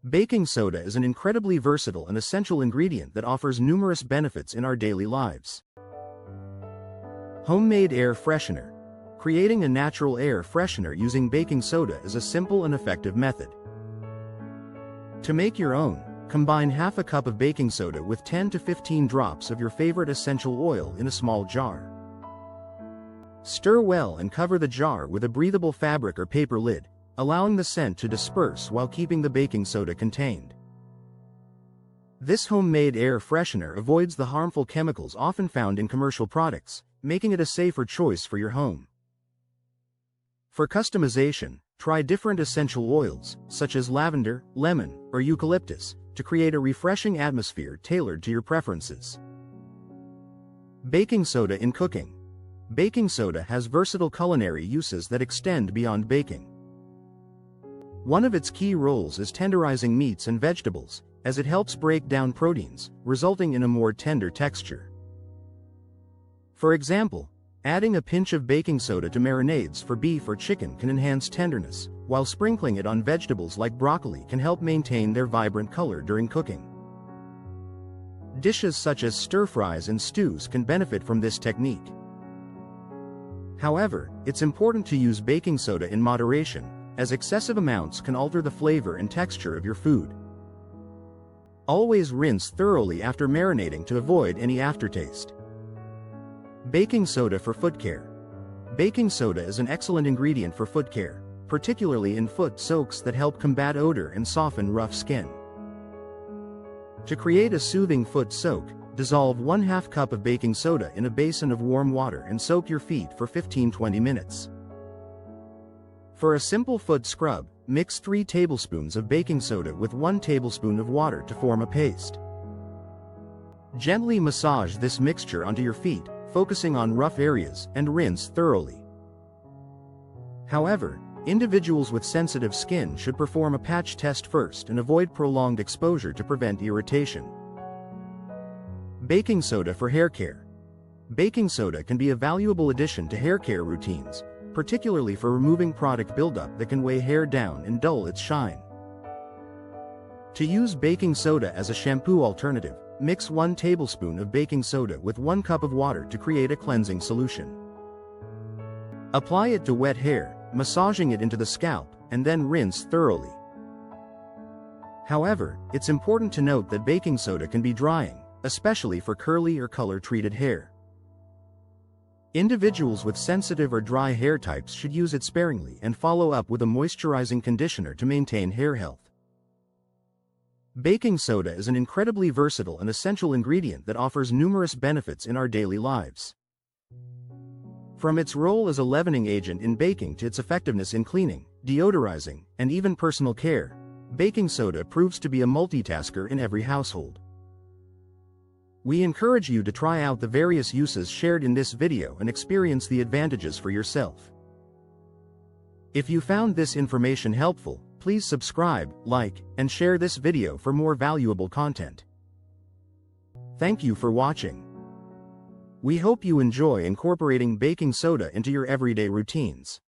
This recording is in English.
Baking soda is an incredibly versatile and essential ingredient that offers numerous benefits in our daily lives. Homemade air freshener. Creating a natural air freshener using baking soda is a simple and effective method. To make your own, combine half a cup of baking soda with 10 to 15 drops of your favorite essential oil in a small jar. Stir well and cover the jar with a breathable fabric or paper lid, allowing the scent to disperse while keeping the baking soda contained. This homemade air freshener avoids the harmful chemicals often found in commercial products, making it a safer choice for your home. For customization, try different essential oils, such as lavender, lemon, or eucalyptus, to create a refreshing atmosphere tailored to your preferences. Baking soda in cooking. Baking soda has versatile culinary uses that extend beyond baking. One of its key roles is tenderizing meats and vegetables, as it helps break down proteins, resulting in a more tender texture. For example, adding a pinch of baking soda to marinades for beef or chicken can enhance tenderness, while sprinkling it on vegetables like broccoli can help maintain their vibrant color during cooking. Dishes such as stir-fries and stews can benefit from this technique. However, it's important to use baking soda in moderation, as excessive amounts can alter the flavor and texture of your food. Always rinse thoroughly after marinating to avoid any aftertaste. Baking soda for foot care. Baking soda is an excellent ingredient for foot care, particularly in foot soaks that help combat odor and soften rough skin. To create a soothing foot soak, dissolve 1/2 cup of baking soda in a basin of warm water and soak your feet for 15-20 minutes. For a simple foot scrub, mix 3 tablespoons of baking soda with 1 tablespoon of water to form a paste. Gently massage this mixture onto your feet, focusing on rough areas, and rinse thoroughly. However, individuals with sensitive skin should perform a patch test first and avoid prolonged exposure to prevent irritation. Baking soda for hair care. Baking soda can be a valuable addition to hair care routines, particularly for removing product buildup that can weigh hair down and dull its shine. To use baking soda as a shampoo alternative, mix 1 tablespoon of baking soda with 1 cup of water to create a cleansing solution. Apply it to wet hair, massaging it into the scalp, and then rinse thoroughly. However, it's important to note that baking soda can be drying, especially for curly or color-treated hair. Individuals with sensitive or dry hair types should use it sparingly and follow up with a moisturizing conditioner to maintain hair health. Baking soda is an incredibly versatile and essential ingredient that offers numerous benefits in our daily lives. From its role as a leavening agent in baking to its effectiveness in cleaning, deodorizing, and even personal care, baking soda proves to be a multitasker in every household. We encourage you to try out the various uses shared in this video and experience the advantages for yourself. If you found this information helpful, please subscribe, like, and share this video for more valuable content. Thank you for watching. We hope you enjoy incorporating baking soda into your everyday routines.